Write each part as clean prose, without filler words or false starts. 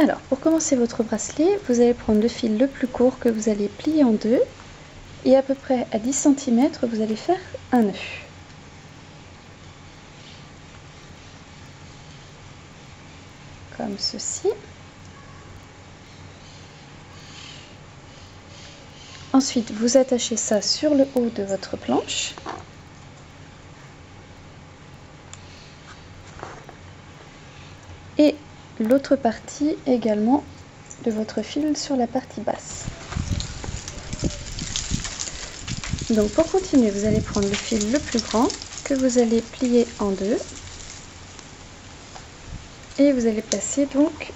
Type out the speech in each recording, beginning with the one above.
Alors, pour commencer votre bracelet, vous allez prendre le fil le plus court que vous allez plier en deux et à peu près à 10 cm, vous allez faire un nœud. Comme ceci. Ensuite, vous attachez ça sur le haut de votre planche. Et l'autre partie également de votre fil sur la partie basse. Donc pour continuer, vous allez prendre le fil le plus grand que vous allez plier en deux. Et vous allez placer donc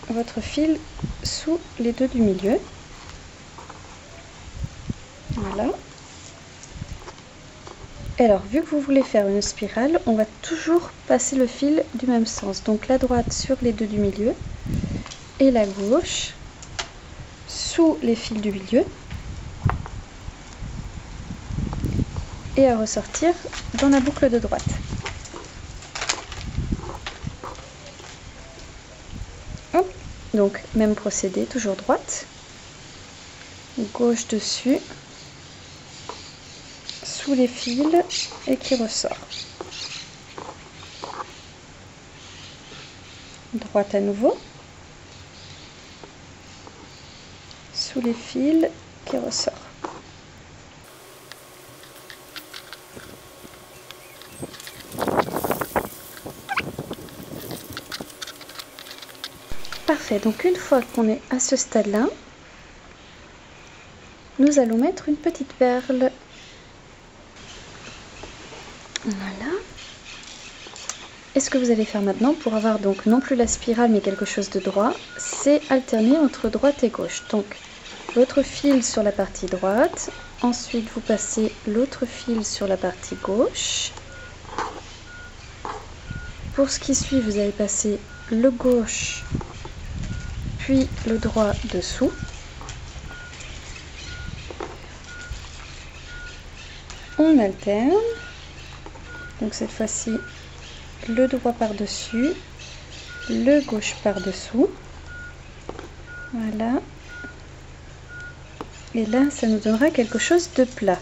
votre fil sous les deux du milieu. Voilà. Et alors, vu que vous voulez faire une spirale, on va toujours passer le fil du même sens. Donc la droite sur les deux du milieu et la gauche sous les fils du milieu. Et à ressortir dans la boucle de droite. Hop. Donc même procédé, toujours droite, gauche dessus, sous les fils et qui ressort. Droite à nouveau, sous les fils qui ressort. Parfait, donc une fois qu'on est à ce stade-là, nous allons mettre une petite perle. Voilà. Et ce que vous allez faire maintenant pour avoir donc non plus la spirale mais quelque chose de droit, c'est alterner entre droite et gauche. Donc votre fil sur la partie droite, ensuite vous passez l'autre fil sur la partie gauche. Pour ce qui suit, vous allez passer le gauche puis le droit dessous. On alterne. Donc cette fois-ci, le droit par-dessus, le gauche par-dessous. Voilà. Et là, ça nous donnera quelque chose de plat.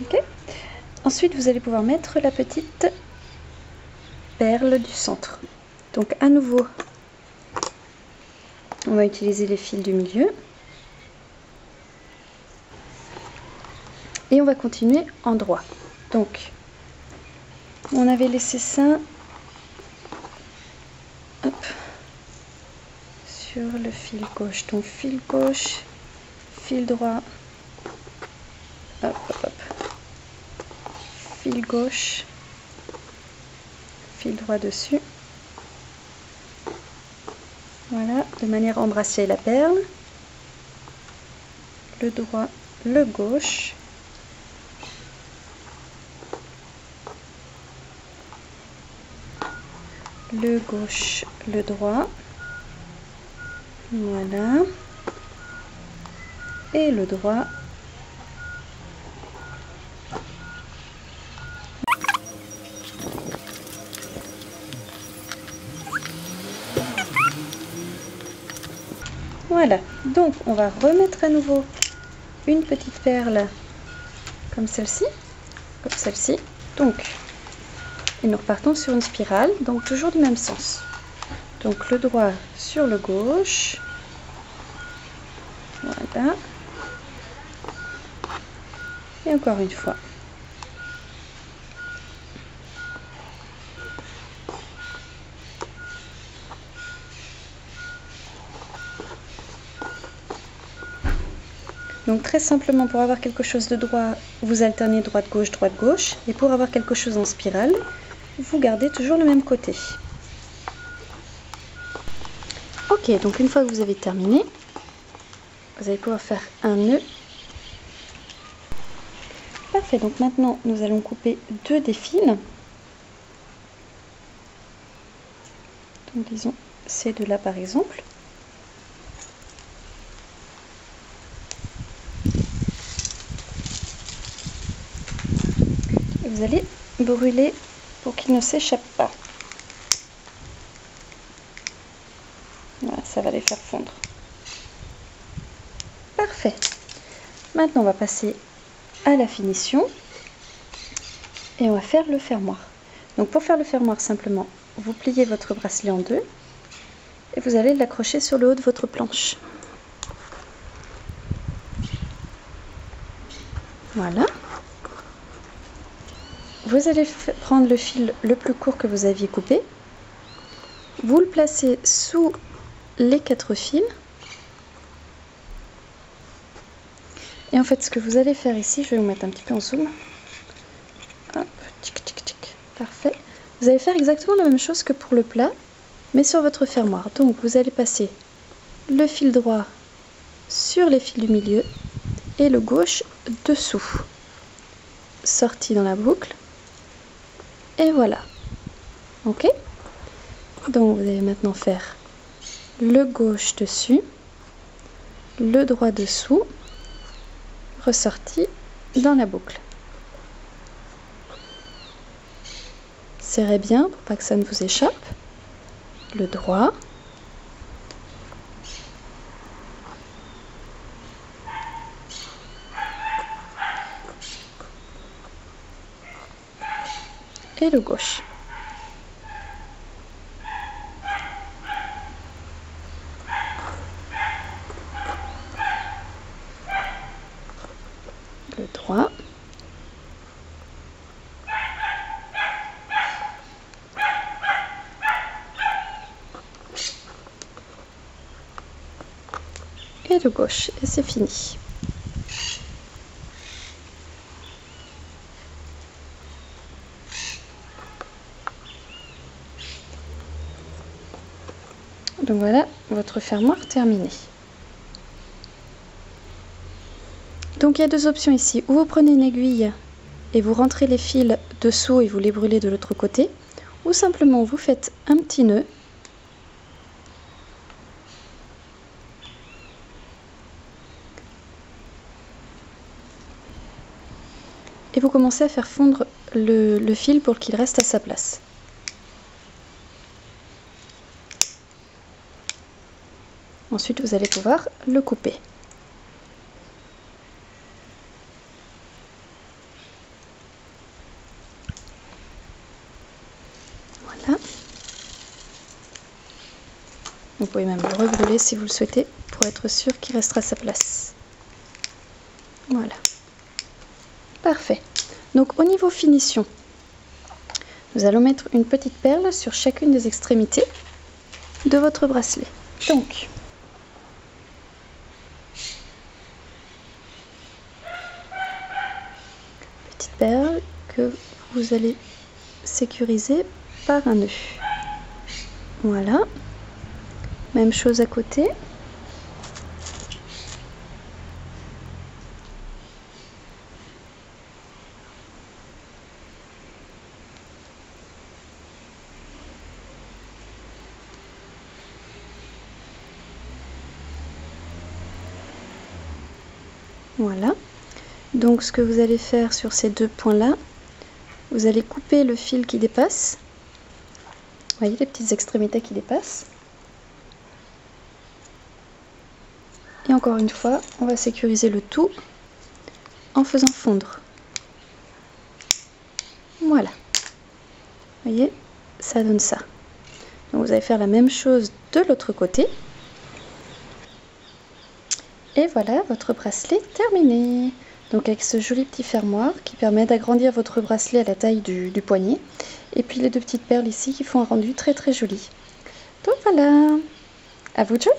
Ok. Ensuite, vous allez pouvoir mettre la petite perle du centre. Donc à nouveau, on va utiliser les fils du milieu. Et on va continuer en droit. Donc, on avait laissé ça hop, sur le fil gauche. Donc fil gauche, fil droit, hop, hop, hop. Fil gauche, fil droit dessus. Voilà, de manière à embrasser la perle. Le droit, le gauche. Le gauche, le droit. Voilà. Et le droit. Voilà, donc on va remettre à nouveau une petite perle comme celle-ci, Donc, et nous repartons sur une spirale, donc toujours du même sens. Donc le droit sur le gauche, voilà, et encore une fois. Donc très simplement, pour avoir quelque chose de droit, vous alternez droite-gauche, et pour avoir quelque chose en spirale, vous gardez toujours le même côté. Ok, donc une fois que vous avez terminé, vous allez pouvoir faire un nœud. Parfait, donc maintenant nous allons couper deux des fils. Donc disons ces deux-là par exemple. brûler pour qu'il ne s'échappe pas. Voilà, ça va les faire fondre. Parfait. Maintenant, on va passer à la finition et on va faire le fermoir. Donc pour faire le fermoir, simplement, vous pliez votre bracelet en deux et vous allez l'accrocher sur le haut de votre planche. Voilà. Vous allez prendre le fil le plus court que vous aviez coupé. Vous le placez sous les 4 fils. Et en fait, ce que vous allez faire ici, je vais vous mettre un petit peu en zoom. Hop, tic, tic, tic. Parfait. Vous allez faire exactement la même chose que pour le plat, mais sur votre fermoir. Donc, vous allez passer le fil droit sur les fils du milieu et le gauche dessous. Sorti dans la boucle. Et voilà. Ok? Donc, vous allez maintenant faire le gauche dessus, le droit dessous, ressorti dans la boucle. Serrez bien pour pas que ça ne vous échappe. Le droit. Et le gauche. Le droit. Et le gauche. Et c'est fini. Donc voilà votre fermoir terminé. Donc il y a deux options ici. Ou vous prenez une aiguille et vous rentrez les fils dessous et vous les brûlez de l'autre côté. Ou simplement vous faites un petit nœud. Et vous commencez à faire fondre le fil pour qu'il reste à sa place. Ensuite, vous allez pouvoir le couper. Voilà. Vous pouvez même le rebrûler si vous le souhaitez pour être sûr qu'il restera à sa place. Voilà. Parfait. Donc au niveau finition, nous allons mettre une petite perle sur chacune des extrémités de votre bracelet. Donc, petite perle que vous allez sécuriser par un nœud. Voilà. Même chose à côté. Voilà. Donc ce que vous allez faire sur ces deux points-là, vous allez couper le fil qui dépasse. Vous voyez les petites extrémités qui dépassent. Et encore une fois, on va sécuriser le tout en faisant fondre. Voilà. Vous voyez, ça donne ça. Donc vous allez faire la même chose de l'autre côté. Et voilà votre bracelet terminé. Donc avec ce joli petit fermoir qui permet d'agrandir votre bracelet à la taille du poignet. Et puis les deux petites perles ici qui font un rendu très très joli. Donc voilà, à vous de jouer!